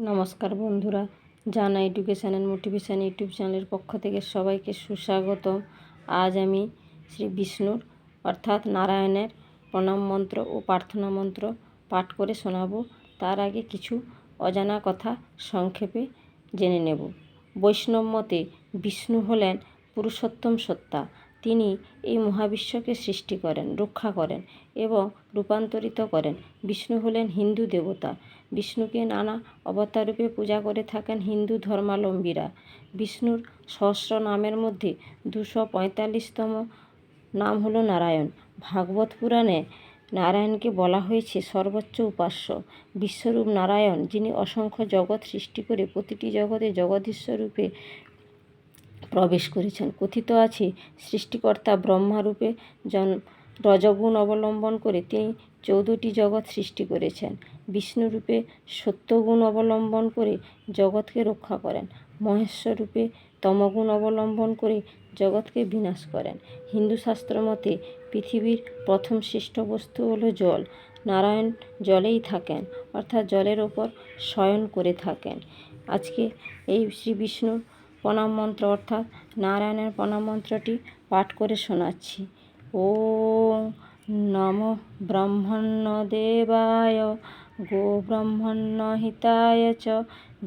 নমস্কার বন্ধুরা, জানা এডুকেশন অ্যান্ড মোটিভেশন ইউটিউব চ্যানেলের পক্ষ থেকে সবাইকে সুস্বাগতম। আজ আমি শ্রী বিষ্ণুর অর্থাৎ নারায়ণের প্রণাম মন্ত্র ও প্রার্থনা মন্ত্র পাঠ করে শোনাবো। তার আগে কিছু অজানা কথা সংক্ষেপে জেনে নেব। বৈষ্ণব মতে বিষ্ণু হলেন পুরুষোত্তম সত্তা। তিনি এই মহাবিশ্বকে সৃষ্টি করেন, রক্ষা করেন এবং রূপান্তরিত করেন। বিষ্ণু হলেন হিন্দু দেবতা। বিষ্ণুকে নানা অবতাররূপে পূজা করে থাকেন হিন্দু ধর্মাবলম্বীরা। বিষ্ণুর সহস্র নামের মধ্যে 245তম নাম হলো নারায়ণ। ভাগবত পুরাণে নারায়ণকে বলা হয়েছে সর্বোচ্চ উপাস্য। বিশ্বরূপ নারায়ণ, যিনি অসংখ্য জগৎ সৃষ্টি করে প্রতিটি জগতে জগদীশ্বর রূপে প্রবেশ করেছেন। কথিত আছে সৃষ্টিকর্তা ব্রহ্মারূপে রজগুণ অবলম্বন করে তিনি 14টি জগৎ সৃষ্টি করেছেন। বিষ্ণুরূপে সত্যগুণ অবলম্বন করে জগৎকে রক্ষা করেন। মহেশ্বর রূপে তমগুণ অবলম্বন করে জগৎকে বিনাশ করেন। হিন্দু শাস্ত্র মতে পৃথিবীর প্রথম সৃষ্ট বস্তু হলো জল। নারায়ণ জলেই থাকেন, অর্থাৎ জলের ওপর শয়ন করে থাকেন। আজকে এই শ্রী বিষ্ণুর প্রণাম মন্ত্র অর্থাৎ নারায়ণের প্রণাম মন্ত্রটি পাঠ করে শোনাচ্ছি। ওম নমো ব্রহ্মণ্যদেবায় গোব্রহ্মণ্য হিতায় চ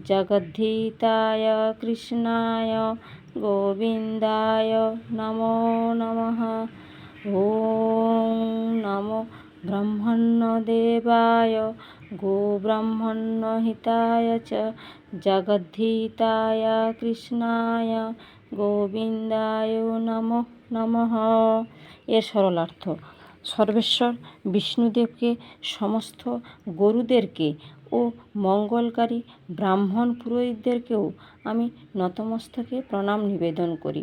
জগদ্ধিতায় কৃষ্ণায় গোবিন্দায় নমো নমঃ। ওম নমো ব্রহ্মণ্যদেবায় গোব্রহ্মণ্য হিতায় চ জগদ্ধিতায় কৃষ্ণায় গোবিন্দায় নমো নমঃ। এর সরলার্থ: সর্বেশ্বর বিষ্ণুদেবকে, সমস্ত গরুদেরকে ও মঙ্গলকারী ব্রাহ্মণ পুরোহিতদেরকেও আমি নতমস্তকে প্রণাম নিবেদন করি।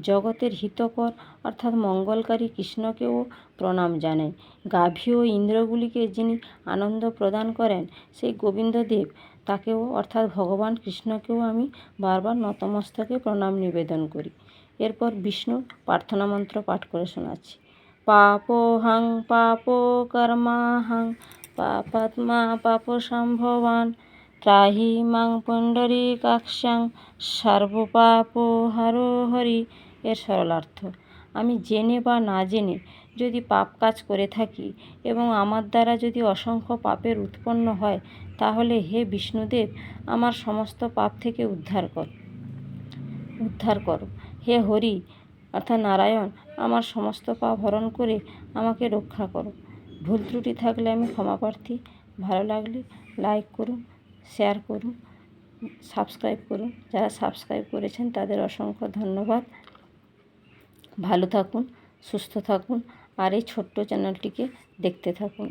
জগতের হিতকর অর্থাৎ মঙ্গলকারী কৃষ্ণকেও প্রণাম জানাই। গাভী ও ইন্দ্রগুলিকে যিনি আনন্দ প্রদান করেন সেই গোবিন্দদেব, তাকেও অর্থাৎ ভগবান কৃষ্ণকেও আমি বারবার নতমস্তকে প্রণাম নিবেদন করি। এরপর বিষ্ণু প্রার্থনা মন্ত্র পাঠ করে শোনাচ্ছি। পাপোহং পাপো কর্মাহং পাপাত্মা পাপ সম্ভবান ত্রাহি মাং পুণ্ডরীকাক্ষং সর্বপাপ হরো হরি। এর সরলার্থ: আমি জেনে বা না জেনে যদি পাপ কাজ করে থাকি এবং আমার দ্বারা যদি অসংখ্য পাপের উৎপন্ন হয়, তাহলে হে বিষ্ণুদেব, আমার সমস্ত পাপ থেকে উদ্ধার করো। হে হরি অর্থাৎ নারায়ণ, আমার সমস্ত পাপ হরণ করে আমাকে রক্ষা করো। ভুল ত্রুটি থাকলে আমি ক্ষমাপ্রার্থী। ভালো লাগলে লাইক করুন, শেয়ার করুন, সাবস্ক্রাইব করুন। যারা সাবস্ক্রাইব করেছেন তাদের অসংখ্য ধন্যবাদ। ভালো থাকুন, সুস্থ থাকুন আর এই ছোট্ট চ্যানেলটিকে দেখতে থাকুন।